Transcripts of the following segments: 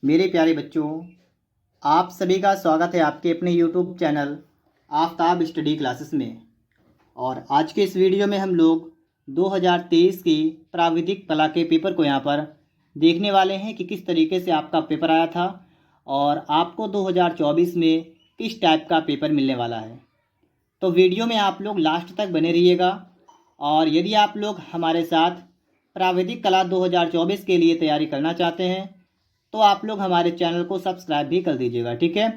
मेरे प्यारे बच्चों, आप सभी का स्वागत है आपके अपने YouTube channel Aftab study classes में। और आज के इस वीडियो में हम लोग 2023 की प्राविधिक कला के पेपर को यहाँ पर देखने वाले हैं कि किस तरीके से आपका पेपर आया था और आपको 2024 में किस टाइप का पेपर मिलने वाला है। तो वीडियो में आप लोग लास्ट तक बने रहिएगा। और यदि आप लोग हमारे साथ प्राविधिक कला 2024 के लिए तैयारी करना चाहते हैं तो आप लोग हमारे चैनल को सब्सक्राइब भी कर दीजिएगा, ठीक है।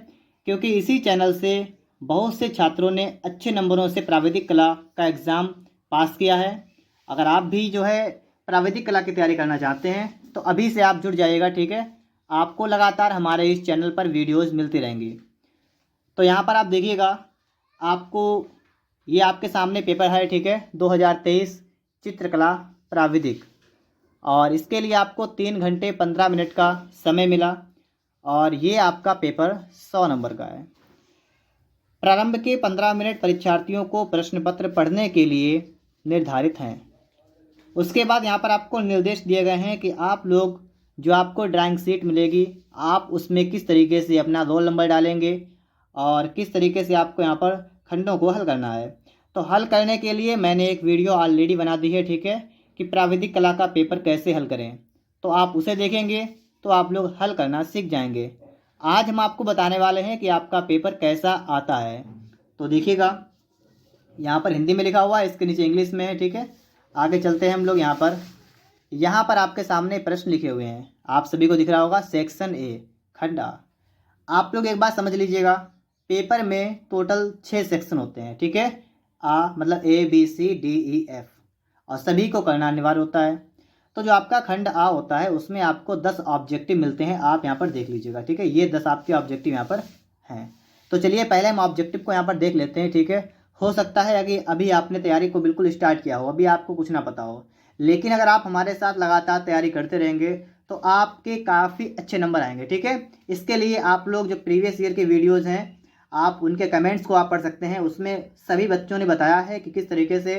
क्योंकि इसी चैनल से बहुत से छात्रों ने अच्छे नंबरों से प्राविधिक कला का एग्ज़ाम पास किया है। अगर आप भी जो है प्राविधिक कला की तैयारी करना चाहते हैं तो अभी से आप जुड़ जाइएगा, ठीक है। आपको लगातार हमारे इस चैनल पर वीडियोज़ मिलती रहेंगी। तो यहाँ पर आप देखिएगा, आपको ये आपके सामने पेपर है, ठीक है, 2023 चित्रकला प्राविधिक। और इसके लिए आपको 3 घंटे 15 मिनट का समय मिला और ये आपका पेपर 100 नंबर का है। प्रारंभ के 15 मिनट परीक्षार्थियों को प्रश्न पत्र पढ़ने के लिए निर्धारित हैं। उसके बाद यहाँ पर आपको निर्देश दिए गए हैं कि आप लोग जो आपको ड्राइंग शीट मिलेगी आप उसमें किस तरीके से अपना रोल नंबर डालेंगे और किस तरीके से आपको यहाँ पर खंडों को हल करना है। तो हल करने के लिए मैंने एक वीडियो ऑलरेडी बना दी है, ठीक है, कि प्राविधिक कला का पेपर कैसे हल करें। तो आप उसे देखेंगे तो आप लोग हल करना सीख जाएंगे। आज हम आपको बताने वाले हैं कि आपका पेपर कैसा आता है। तो देखिएगा, यहाँ पर हिंदी में लिखा हुआ है, इसके नीचे इंग्लिश में है, ठीक है। आगे चलते हैं हम लोग। यहाँ पर आपके सामने प्रश्न लिखे हुए हैं, आप सभी को दिख रहा होगा, सेक्शन ए खंड आ। आप लोग एक बात समझ लीजिएगा, पेपर में टोटल 6 सेक्शन होते हैं, ठीक है। मतलब ABCDEF और सभी को करना अनिवार्य होता है। तो जो आपका खंड आ होता है उसमें आपको 10 ऑब्जेक्टिव मिलते हैं, आप यहाँ पर देख लीजिएगा, ठीक है। ये 10 आपके ऑब्जेक्टिव यहाँ पर हैं। तो चलिए पहले हम ऑब्जेक्टिव को यहाँ पर देख लेते हैं, ठीक है। हो सकता है कि अभी आपने तैयारी को बिल्कुल स्टार्ट किया हो, अभी आपको कुछ ना पता हो, लेकिन अगर आप हमारे साथ लगातार तैयारी करते रहेंगे तो आपके काफ़ी अच्छे नंबर आएंगे, ठीक है। इसके लिए आप लोग जो प्रीवियस ईयर के वीडियोज़ हैं आप उनके कमेंट्स को आप पढ़ सकते हैं। उसमें सभी बच्चों ने बताया है कि किस तरीके से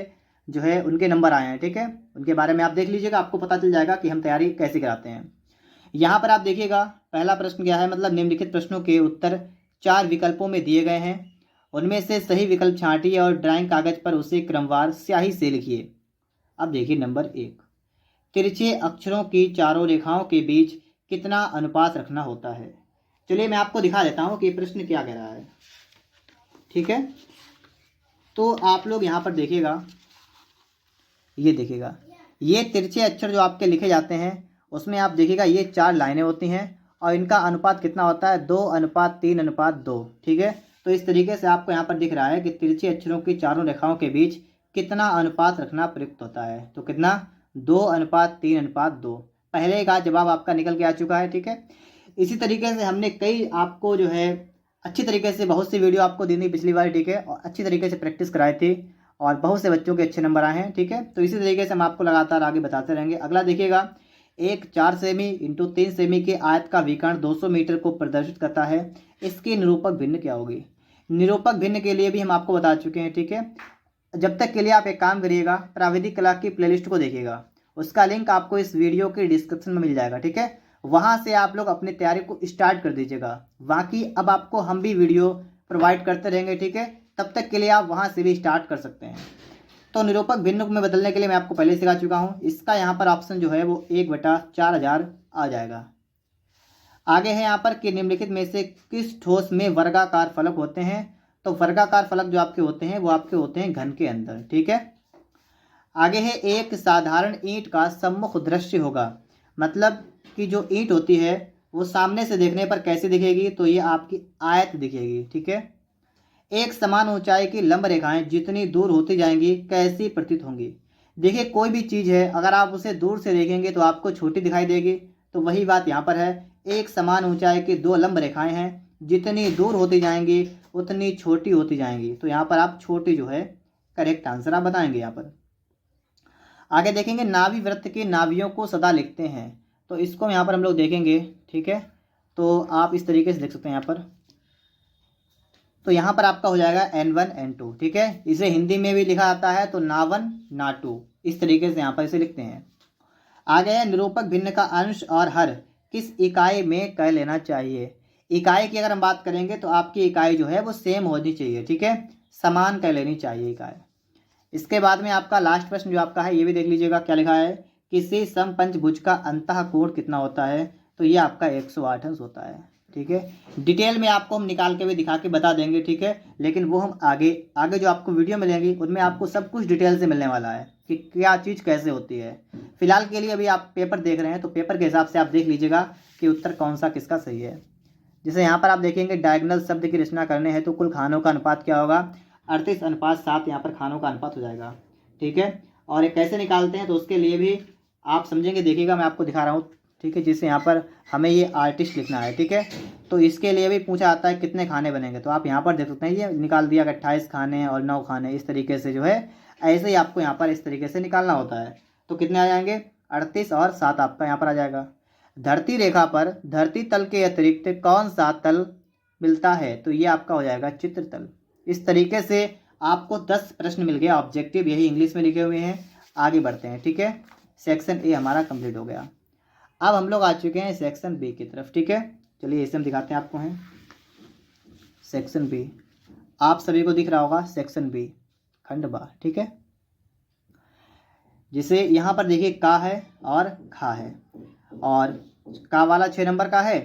जो है उनके नंबर आए हैं, ठीक है। उनके बारे में आप देख लीजिएगा, आपको पता चल जाएगा कि हम तैयारी कैसे कराते हैं। यहाँ पर आप देखिएगा, पहला प्रश्न क्या है, मतलब निम्नलिखित प्रश्नों के उत्तर 4 विकल्पों में दिए गए हैं, उनमें से सही विकल्प छांटिए और ड्राइंग कागज पर उसे क्रमवार स्याही से लिखिए। अब देखिए नंबर 1, तिरछे अक्षरों की चारों रेखाओं के बीच कितना अनुपात रखना होता है। चलिए मैं आपको दिखा देता हूँ कि प्रश्न क्या कह रहा है, ठीक है। तो आप लोग यहाँ पर देखिएगा, ये देखिएगा, ये तिरछे अक्षर जो आपके लिखे जाते हैं उसमें आप देखिएगा ये 4 लाइनें होती हैं और इनका अनुपात कितना होता है, 2:3:2, ठीक है। तो इस तरीके से आपको यहाँ पर दिख रहा है कि तिरछे अक्षरों की चारों रेखाओं के बीच कितना अनुपात रखना प्रयुक्त होता है। तो कितना, 2:3:2। पहले का जवाब आपका निकल के आ चुका है, ठीक है। इसी तरीके से हमने कई आपको जो है अच्छी तरीके से बहुत सी वीडियो आपको दी थी पिछली बार, ठीक है, और अच्छी तरीके से प्रैक्टिस कराई थी और बहुत से बच्चों के अच्छे नंबर आए हैं, ठीक है। तो इसी तरीके से हम आपको लगातार आगे बताते रहेंगे। अगला देखिएगा, एक 4 सेमी इंटू 3 सेमी के आयत का विकर्ण 200 मीटर को प्रदर्शित करता है, इसकी निरूपक भिन्न क्या होगी। निरूपक भिन्न के लिए भी हम आपको बता चुके हैं, ठीक है। जब तक के लिए आप एक काम करिएगा, प्राविधिक कला की प्लेलिस्ट को देखिएगा, उसका लिंक आपको इस वीडियो के डिस्क्रिप्शन में मिल जाएगा, ठीक है। वहाँ से आप लोग अपनी तैयारी को स्टार्ट कर दीजिएगा। बाकी अब आपको हम भी वीडियो प्रोवाइड करते रहेंगे, ठीक है। तब तक के लिए आप वहाँ से भी स्टार्ट कर सकते हैं। तो निरूपक भिन्न में बदलने के लिए मैं आपको पहले सिखा चुका हूँ। इसका यहाँ पर ऑप्शन जो है वो 1/4000 आ जाएगा। आगे है यहाँ पर कि निम्नलिखित में से किस ठोस में वर्गाकार फलक होते हैं। तो वर्गाकार फलक जो आपके होते हैं वो आपके होते हैं घन के अंदर, ठीक है। आगे है, एक साधारण ईंट का सम्मुख दृश्य होगा, मतलब कि जो ईंट होती है वो सामने से देखने पर कैसी दिखेगी, तो ये आपकी आयत दिखेगी, ठीक है। एक समान ऊंचाई की लंब रेखाएं जितनी दूर होती जाएंगी कैसी प्रतीत होंगी। देखिए कोई भी चीज़ है अगर आप उसे दूर से देखेंगे तो आपको छोटी दिखाई देगी, तो वही बात यहाँ पर है। एक समान ऊंचाई की 2 लंब रेखाएं हैं, जितनी दूर होती जाएंगी उतनी छोटी होती जाएंगी। तो यहाँ पर आप छोटी जो है करेक्ट आंसर आप बताएंगे यहाँ पर। आगे देखेंगे, नाभि वृत्त के नाभियों को सदा लिखते हैं। तो इसको यहाँ पर हम लोग देखेंगे, ठीक है। तो आप इस तरीके से देख सकते हैं यहाँ पर। तो यहाँ पर आपका हो जाएगा N1 N2, ठीक है। इसे हिंदी में भी लिखा जाता है तो ना 1 ना 2, इस तरीके से यहाँ पर इसे लिखते हैं। आगे है, निरूपक भिन्न का अंश और हर किस इकाई में कर लेना चाहिए। इकाई की अगर हम बात करेंगे तो आपकी इकाई जो है वो सेम होनी चाहिए, ठीक है, समान कर लेनी चाहिए इकाई। इसके बाद में आपका लास्ट प्रश्न जो आपका है ये भी देख लीजिएगा क्या लिखा है। किसी समपंचभुज का अंतः कोण कितना होता है, तो ये आपका 108 अंश होता है, ठीक है। डिटेल में आपको हम निकाल के भी दिखा के बता देंगे, ठीक है, लेकिन वो हम आगे आगे जो आपको वीडियो मिलेंगी उनमें आपको सब कुछ डिटेल से मिलने वाला है कि क्या चीज़ कैसे होती है। फिलहाल के लिए अभी आप पेपर देख रहे हैं तो पेपर के हिसाब से आप देख लीजिएगा कि उत्तर कौन सा किसका सही है। जैसे यहाँ पर आप देखेंगे डायगोनल शब्द की रचना करने हैं तो कुल खानों का अनुपात क्या होगा, 38:7 यहाँ पर खानों का अनुपात हो जाएगा, ठीक है। और ये कैसे निकालते हैं तो उसके लिए भी आप समझेंगे, देखिएगा मैं आपको दिखा रहा हूँ, ठीक है। जिससे यहाँ पर हमें ये आर्टिस्ट लिखना है, ठीक है, तो इसके लिए भी पूछा जाता है कितने खाने बनेंगे, तो आप यहाँ पर देख सकते हैं ये निकाल दिया कि 28 खाने और 9 खाने, इस तरीके से जो है ऐसे ही आपको यहाँ पर इस तरीके से निकालना होता है। तो कितने आ जाएंगे, 38 और 7 आपका यहाँ पर आ जाएगा। धरती रेखा पर धरती तल के अतिरिक्त कौन सा तल मिलता है, तो ये आपका हो जाएगा चित्र तल। इस तरीके से आपको 10 प्रश्न मिल गए ऑब्जेक्टिव, यही इंग्लिश में लिखे हुए हैं। आगे बढ़ते हैं, ठीक है। सेक्शन ए हमारा कंप्लीट हो गया। अब हम लोग आ चुके हैं सेक्शन बी की तरफ, ठीक है। चलिए इसे हम दिखाते हैं आपको हैं सेक्शन बी। आप सभी को दिख रहा होगा सेक्शन बी खंड बा, ठीक है। जिसे यहाँ पर देखिए का है और खा है, और का वाला 6 नंबर का है,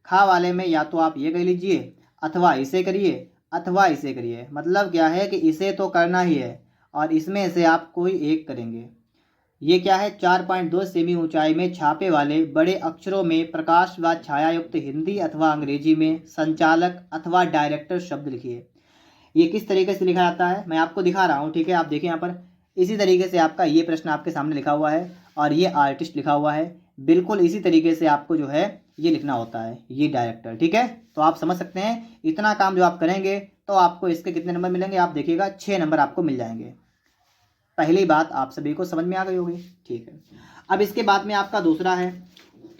खा वाले में या तो आप ये कर लीजिए अथवा इसे करिए अथवा इसे करिए। मतलब क्या है कि इसे तो करना ही है और इसमें से आप कोई एक करेंगे। ये क्या है, 4.2 सेमी ऊंचाई में छापे वाले बड़े अक्षरों में प्रकाश व छाया युक्त हिंदी अथवा अंग्रेजी में संचालक अथवा डायरेक्टर शब्द लिखिए। ये किस तरीके से लिखा जाता है मैं आपको दिखा रहा हूँ, ठीक है। आप देखिए यहाँ पर इसी तरीके से आपका ये प्रश्न आपके सामने लिखा हुआ है और ये आर्टिस्ट लिखा हुआ है। बिल्कुल इसी तरीके से आपको जो है ये लिखना होता है, ये डायरेक्टर, ठीक है। तो आप समझ सकते हैं इतना काम जो आप करेंगे तो आपको इसके कितने नंबर मिलेंगे, आप देखिएगा 6 नंबर आपको मिल जाएंगे। पहली बात आप सभी को समझ में आ गई होगी, ठीक है। अब इसके बाद में आपका दूसरा है,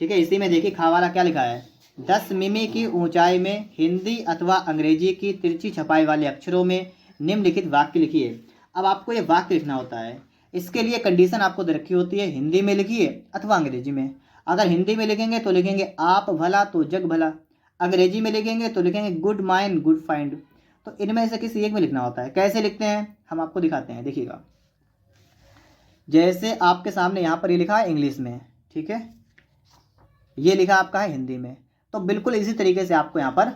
ठीक है। इसी में देखिए खा वाला क्या लिखा है, 10 मिमी की ऊंचाई में हिंदी अथवा अंग्रेजी की तिरछी छपाई वाले अक्षरों में निम्नलिखित वाक्य लिखिए। अब आपको ये वाक्य लिखना होता है। इसके लिए कंडीशन आपको दे रखी होती है, हिंदी में लिखिए अथवा अंग्रेजी में। अगर हिंदी में लिखेंगे तो लिखेंगे आप भला तो जग भला, अंग्रेजी में लिखेंगे तो लिखेंगे गुड माइंड गुड फाइंड। तो इनमें से किसी एक में लिखना होता है। कैसे लिखते हैं हम आपको दिखाते हैं, देखिएगा। जैसे आपके सामने यहाँ पर ये लिखा है इंग्लिश में, ठीक है, ये लिखा आपका है हिंदी में, तो बिल्कुल इसी तरीके से आपको यहाँ पर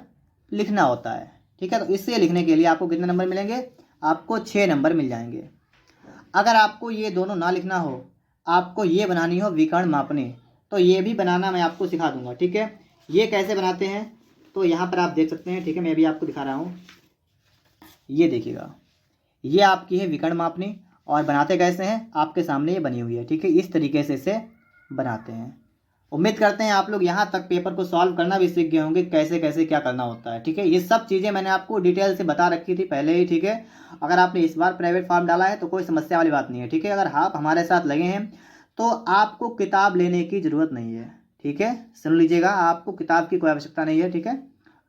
लिखना होता है, ठीक है। तो इससे लिखने के लिए आपको कितने नंबर मिलेंगे, आपको 6 नंबर मिल जाएंगे। अगर आपको ये दोनों ना लिखना हो, आपको ये बनानी हो विकर्ण मापनी, तो ये भी बनाना मैं आपको सिखा दूंगा, ठीक है। ये कैसे बनाते हैं तो यहाँ पर आप देख सकते हैं, ठीक है, मैं भी आपको दिखा रहा हूँ। ये देखिएगा, ये आपकी है विकर्ण मापनी और बनाते कैसे हैं आपके सामने ये बनी हुई है, ठीक है। इस तरीके से इसे बनाते हैं। उम्मीद करते हैं आप लोग यहाँ तक पेपर को सॉल्व करना भी सीख गए होंगे, कैसे कैसे क्या करना होता है, ठीक है। ये सब चीज़ें मैंने आपको डिटेल से बता रखी थी पहले ही, ठीक है। अगर आपने इस बार प्राइवेट फॉर्म डाला है तो कोई समस्या वाली बात नहीं है, ठीक है। अगर आप हमारे साथ लगे हैं तो आपको किताब लेने की ज़रूरत नहीं है, ठीक है। सुन लीजिएगा, आपको किताब की कोई आवश्यकता नहीं है, ठीक है।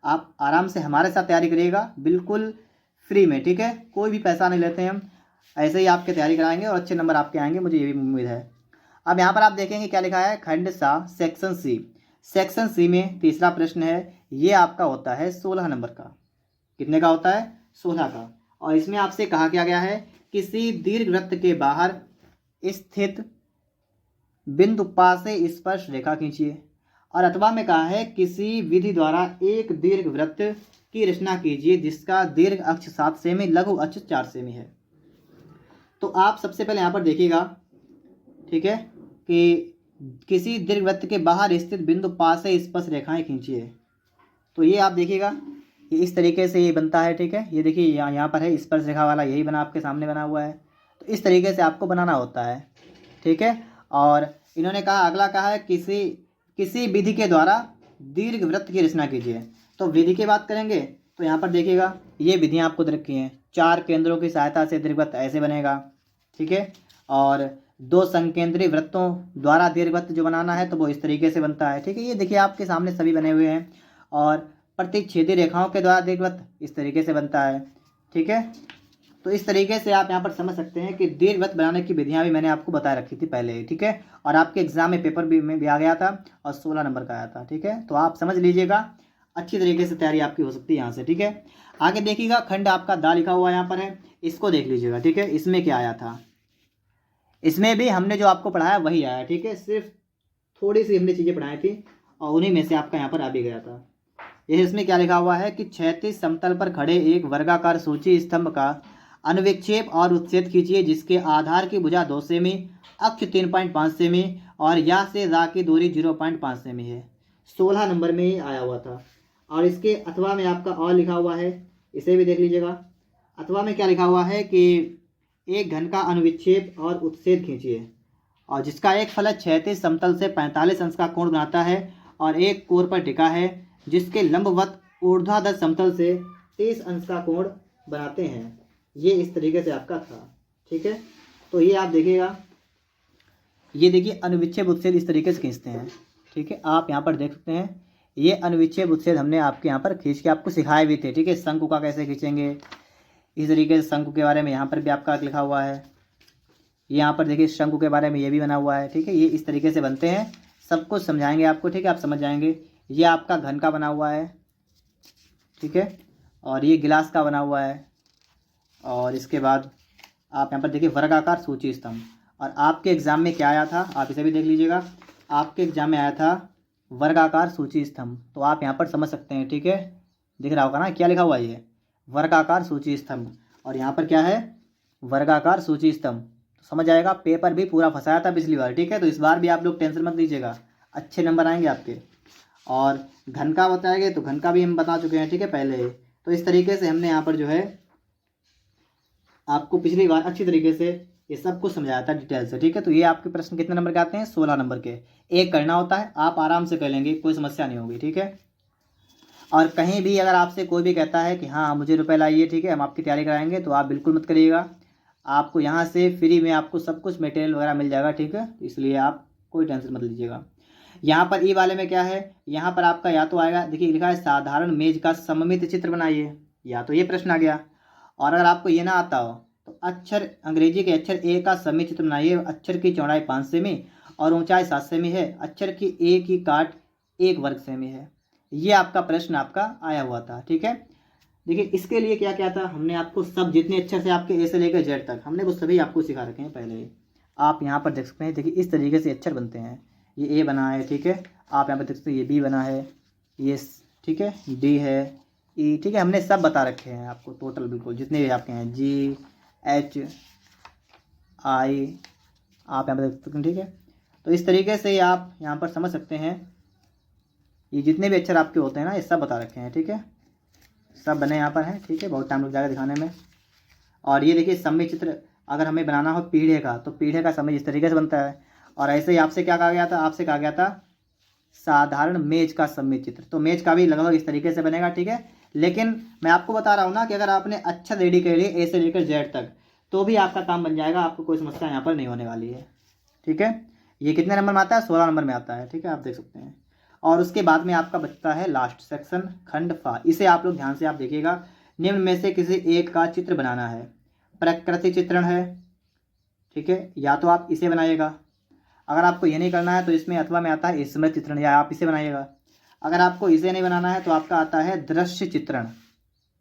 आप आराम से हमारे साथ तैयारी करिएगा, बिल्कुल फ्री में, ठीक है। कोई भी पैसा नहीं लेते हैं हम, ऐसे ही आपकी तैयारी कराएंगे और अच्छे नंबर आपके आएंगे, मुझे ये भी उम्मीद है। अब यहाँ पर आप देखेंगे क्या लिखा है, खंड सा सेक्शन सी। सेक्शन सी में तीसरा प्रश्न है, ये आपका होता है 16 नंबर का। कितने का होता है, 16 का। और इसमें आपसे कहा क्या गया है, किसी दीर्घवृत्त के बाहर स्थित बिंदु पा से स्पर्श रेखा खींचिए। और अथवा में कहा है किसी विधि द्वारा एक दीर्घवृत्त की रचना कीजिए जिसका दीर्घ अक्ष 7 सेमी, लघु अक्ष 4 सेमी है। तो आप सबसे पहले यहाँ पर देखिएगा, ठीक है, कि किसी दीर्घवृत्त के बाहर स्थित बिंदु पा से स्पर्श रेखाएं खींचिए। तो ये आप देखिएगा, ये इस तरीके से ये बनता है, ठीक है। ये देखिए यहाँ पर है स्पर्श रेखा वाला, यही बना आपके सामने बना हुआ है। तो इस तरीके से आपको बनाना होता है, ठीक है। और इन्होंने कहा, अगला कहा है किसी विधि के द्वारा दीर्घवृत्त की रचना कीजिए। तो विधि की बात करेंगे तो यहाँ पर देखिएगा, ये विधियाँ आपको दे रखी हैं। 4 केंद्रों की सहायता से दीर्घवृत्त ऐसे बनेगा, ठीक है। और 2 संकेंद्रीय वृत्तों द्वारा दीर्घवृत्त जो बनाना है तो वो इस तरीके से बनता है, ठीक है। ये देखिए आपके सामने सभी बने हुए हैं। और प्रतिच्छेदी रेखाओं के द्वारा दीर्घवृत्त इस तरीके से बनता है, ठीक है। तो इस तरीके से आप यहाँ पर समझ सकते हैं कि दीर्घवृत्त बनाने की विधियाँ भी मैंने आपको बता रखी थी पहले ही, ठीक है। और आपके एग्जाम में पेपर भी में भी आ गया था और 16 नंबर का आया था, ठीक है। तो आप समझ लीजिएगा, अच्छी तरीके से तैयारी आपकी हो सकती है यहाँ से, ठीक है। आगे देखिएगा, खंड आपका दा लिखा हुआ यहाँ पर है, इसको देख लीजिएगा, ठीक है। इसमें क्या आया था, इसमें भी हमने जो आपको पढ़ाया वही आया, ठीक है। सिर्फ थोड़ी सी हमने चीज़ें पढ़ाई थी और उन्हीं में से आपका यहाँ पर आ भी गया था। यह इसमें क्या लिखा हुआ है कि क्षैतिज समतल पर खड़े एक वर्गाकार सूची स्तंभ का अनुविक्षेप और उच्छेद खींचिए, जिसके आधार की भुजा 2 सेमी, अक्ष 3.5 सेमी और या से रा की दूरी 0.5 सेमी है। 16 नंबर में ही आया हुआ था। और इसके अथवा में आपका और लिखा हुआ है, इसे भी देख लीजिएगा। अथवा में क्या लिखा हुआ है कि एक घन का अनुविक्षेप और उच्छेद खींचिए, और जिसका एक फलक क्षैतिज समतल से 45 अंश का कोण बनाता है और एक कोर पर टिका है, जिसके लंबवत ऊर्ध्वाधर समतल से 30 अंश का कोण बनाते हैं। ये इस तरीके से आपका था, ठीक है। तो ये आप देखिएगा, ये देखिए अनुविच्छेद उच्छेद इस तरीके से खींचते हैं, ठीक है। आप यहाँ पर देख सकते हैं, ये अनुविच्छेद उच्छेद हमने आपके यहाँ पर खींच के आपको सिखाए भी थे, ठीक है। शंकु का कैसे खींचेंगे, इस तरीके से शंकु के बारे में यहाँ पर भी आपका लिखा हुआ है। यहाँ पर देखिए शंकु के बारे में ये भी बना हुआ है, ठीक है। ये इस तरीके से बनते हैं, सब कुछ समझाएंगे आपको, ठीक है। आप समझ जाएंगे। ये आपका घन का बना हुआ है, ठीक है, और ये गिलास का बना हुआ है। और इसके बाद आप यहाँ पर देखिए वर्गाकार सूची स्तंभ। और आपके एग्जाम में क्या आया था, आप इसे भी देख लीजिएगा। आपके एग्जाम में आया था वर्गाकार सूची स्तंभ, तो आप यहाँ पर समझ सकते हैं, ठीक है। दिख रहा होगा ना क्या लिखा हुआ है, ये वर्गाकार सूची स्तंभ। और यहाँ पर क्या है, वर्गाकार सूची स्तंभ। तो समझ आएगा, पेपर भी पूरा फंसाया था पिछली बार, ठीक है। तो इस बार भी आप लोग टेंशन मत लीजिएगा, अच्छे नंबर आएंगे आपके। और घन का बताएंगे तो घन का भी हम बता चुके हैं, ठीक है, पहले। तो इस तरीके से हमने यहाँ पर जो है आपको पिछली बार अच्छी तरीके से ये सब कुछ समझाया था डिटेल से, ठीक है। तो ये आपके प्रश्न कितने नंबर के आते हैं, 16 नंबर के। एक करना होता है, आप आराम से कर लेंगे, कोई समस्या नहीं होगी, ठीक है। और कहीं भी अगर आपसे कोई भी कहता है कि हाँ मुझे रुपए लाइए, ठीक है, हम आपकी तैयारी कराएंगे, तो आप बिल्कुल मत करिएगा। आपको यहाँ से फ्री में आपको सब कुछ मटेरियल वगैरह मिल जाएगा, ठीक है। इसलिए आप कोई टेंशन मत लीजिएगा। यहाँ पर ई वाले में क्या है, यहाँ पर आपका या तो आएगा, देखिए लिखा है साधारण मेज का सममित चित्र बनाइए, या तो ये प्रश्न आ गया। और अगर आपको ये ना आता हो तो अक्षर अंग्रेजी के अक्षर ए का सममित चित्र बनाइए। अक्षर की चौड़ाई 5 सेमी और ऊंचाई 7 सेमी है। अक्षर की ए की काट 1 वर्ग सेमी है। ये आपका प्रश्न आपका आया हुआ था, ठीक है। देखिए इसके लिए क्या क्या था, हमने आपको सब जितने अक्षर से आपके ए से लेकर जेड तक हमने वो सभी आपको सिखा रखे हैं पहले ही। आप यहाँ पर देख सकते हैं, देखिए इस तरीके से अक्षर बनते हैं। ये ए बना है, ठीक है। आप यहाँ पर देख सकते हैं, ये बी बना है, ये ठीक है, डी है, ई, ठीक है। हमने सब बता रखे हैं आपको टोटल, बिल्कुल जितने भी आपके हैं, जी एच आई, आप यहाँ पर देख सकते हैं, ठीक है। तो इस तरीके से आप यहाँ पर समझ सकते हैं, ये जितने भी अक्षर आपके होते हैं ना, ये सब बता रखे हैं, ठीक है। सब बने यहाँ पर हैं, ठीक है। बहुत टाइम लग जाएगा दिखाने में। और ये देखिए सममित चित्र अगर हमें बनाना हो पीढ़े का, तो पीढ़े का सममित इस तरीके से बनता है। और ऐसे ही आपसे क्या कहा गया था, आपसे कहा गया था साधारण मेज का सममित चित्र, तो मेज का भी लगभग इस तरीके से बनेगा, ठीक है। लेकिन मैं आपको बता रहा हूँ ना कि अगर आपने अच्छा रेडी कर लिए ए से लेकर जेड तक, तो भी आपका काम बन जाएगा, आपको कोई समस्या यहाँ पर नहीं होने वाली है, ठीक है। ये कितने नंबर में आता है, 16 नंबर में आता है, ठीक है, आप देख सकते हैं। और उसके बाद में आपका बचता है लास्ट सेक्शन खंड फा। इसे आप लोग ध्यान से आप देखिएगा। निम्न में से किसी एक का चित्र बनाना है। प्रकृति चित्रण है, ठीक है, या तो आप इसे बनाइएगा। अगर आपको ये नहीं करना है तो इसमें अथवा में आता है स्मृति चित्रण, या आप इसे बनाइएगा। अगर आपको इसे नहीं बनाना है तो आपका आता है दृश्य चित्रण,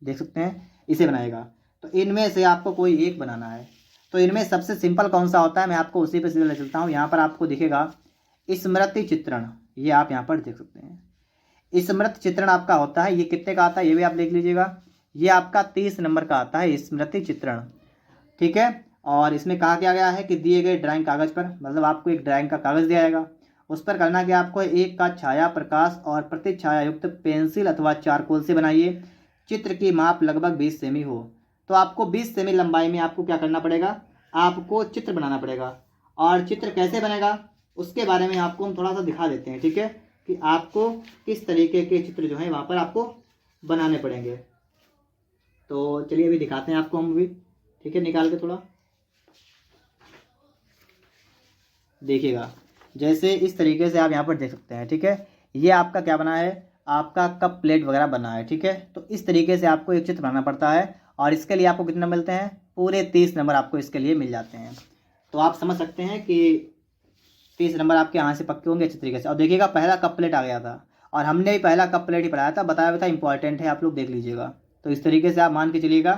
देख सकते हैं, इसे बनाइएगा। तो इनमें से आपको कोई एक बनाना है। तो इनमें सबसे सिंपल कौन सा होता है, मैं आपको उसी पे सीधे ले चलता हूँ। यहाँ पर आपको दिखेगा स्मृति चित्रण, ये आप यहाँ पर देख सकते हैं। स्मृति चित्रण आपका होता है, ये कितने का आता है ये भी आप देख लीजिएगा। ये आपका 30 नंबर का आता है स्मृति चित्रण, ठीक है। और इसमें कहा क्या गया है कि दिए गए ड्राइंग कागज पर, मतलब आपको एक ड्राइंग का कागज दिया जाएगा, उस पर करना क्या, आपको एक का छाया प्रकाश और प्रति छाया युक्त पेंसिल अथवा चारकोल से बनाइए। चित्र की माप लगभग 20 सेमी हो। तो आपको 20 सेमी लंबाई में आपको क्या करना पड़ेगा, आपको चित्र बनाना पड़ेगा। और चित्र कैसे बनेगा उसके बारे में आपको हम थोड़ा सा दिखा देते हैं, ठीक है, कि आपको किस तरीके के चित्र जो है वहाँ पर आपको बनाने पड़ेंगे। तो चलिए अभी दिखाते हैं आपको हम भी, ठीक है, निकाल के थोड़ा देखिएगा। जैसे इस तरीके से आप यहाँ पर देख सकते हैं, ठीक है। ये आपका क्या बना है, आपका कप प्लेट वगैरह बना है, ठीक है। तो इस तरीके से आपको एक चित्र बनाना पड़ता है। और इसके लिए आपको कितना मिलते हैं, पूरे 30 नंबर आपको इसके लिए मिल जाते हैं। तो आप समझ सकते हैं कि 30 नंबर आपके यहाँ से पक्के होंगे अच्छी तरीके से। और देखिएगा पहला कप प्लेट आ गया था और हमने भी पहला कप प्लेट ही पढ़ाया था, बताया हुआ था, इंपॉर्टेंट है, आप लोग देख लीजिएगा। तो इस तरीके से आप मान के चलिएगा,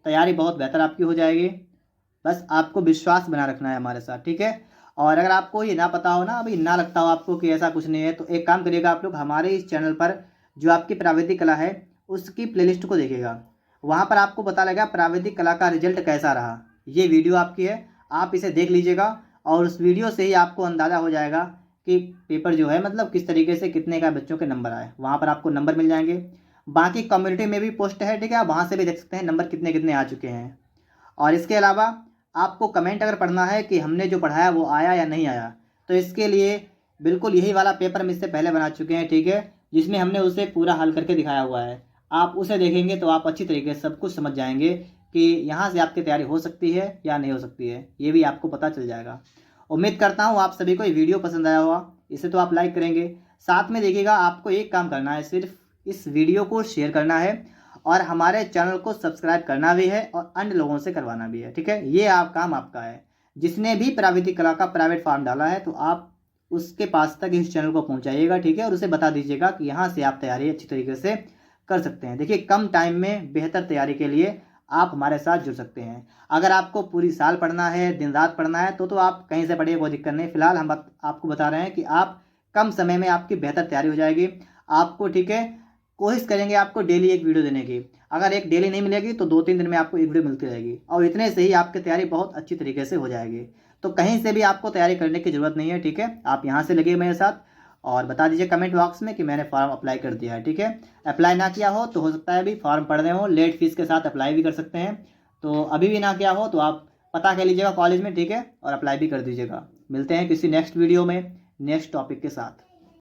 तैयारी बहुत बेहतर आपकी हो जाएगी। बस आपको विश्वास बना रखना है हमारे साथ, ठीक है। और अगर आपको ये ना पता हो ना, अभी ना लगता हो आपको कि ऐसा कुछ नहीं है, तो एक काम करिएगा, आप लोग हमारे इस चैनल पर जो आपकी प्राविधिक कला है उसकी प्लेलिस्ट को देखिएगा। वहाँ पर आपको पता लगेगा प्राविधिक कला का रिजल्ट कैसा रहा। ये वीडियो आपकी है, आप इसे देख लीजिएगा और उस वीडियो से ही आपको अंदाज़ा हो जाएगा कि पेपर जो है मतलब किस तरीके से कितने का बच्चों के नंबर आए। वहाँ पर आपको नंबर मिल जाएंगे। बाकी कम्युनिटी में भी पोस्ट है, ठीक है, आप वहाँ से भी देख सकते हैं नंबर कितने कितने आ चुके हैं। और इसके अलावा आपको कमेंट अगर पढ़ना है कि हमने जो पढ़ाया वो आया या नहीं आया, तो इसके लिए बिल्कुल यही वाला पेपर हम इससे पहले बना चुके हैं, ठीक है, जिसमें हमने उसे पूरा हल करके दिखाया हुआ है। आप उसे देखेंगे तो आप अच्छी तरीके से सब कुछ समझ जाएंगे कि यहाँ से आपकी तैयारी हो सकती है या नहीं हो सकती है, ये भी आपको पता चल जाएगा। उम्मीद करता हूँ आप सभी को ये वीडियो पसंद आया होगा। इसे तो आप लाइक करेंगे, साथ में देखिएगा आपको एक काम करना है, सिर्फ इस वीडियो को शेयर करना है और हमारे चैनल को सब्सक्राइब करना भी है और अन्य लोगों से करवाना भी है, ठीक है। ये आप काम आपका है। जिसने भी प्राविधिक कला का प्राइवेट फॉर्म डाला है तो आप उसके पास तक इस चैनल को पहुंचाइएगा, ठीक है, और उसे बता दीजिएगा कि यहाँ से आप तैयारी अच्छी तरीके से कर सकते हैं। देखिए कम टाइम में बेहतर तैयारी के लिए आप हमारे साथ जुड़ सकते हैं। अगर आपको पूरी साल पढ़ना है, दिन रात पढ़ना है, तो आप कहीं से पढ़िए, कोई दिक्कत नहीं। फिलहाल हम आपको बता रहे हैं कि आप कम समय में आपकी बेहतर तैयारी हो जाएगी आपको, ठीक है। कोशिश करेंगे आपको डेली एक वीडियो देने की। अगर एक डेली नहीं मिलेगी तो 2-3 दिन में आपको एक वीडियो मिलती रहेगी और इतने से ही आपकी तैयारी बहुत अच्छी तरीके से हो जाएगी। तो कहीं से भी आपको तैयारी करने की ज़रूरत नहीं है, ठीक है। आप यहाँ से लगे मेरे साथ और बता दीजिए कमेंट बॉक्स में कि मैंने फॉर्म अप्लाई कर दिया है, ठीक है। अप्लाई ना किया हो तो हो सकता है अभी फॉर्म पढ़ रहे हो, लेट फीस के साथ अप्लाई भी कर सकते हैं। तो अभी भी ना किया हो तो आप पता कर लीजिएगा कॉलेज में, ठीक है, और अप्लाई भी कर दीजिएगा। मिलते हैं किसी नेक्स्ट वीडियो में नेक्स्ट टॉपिक के साथ।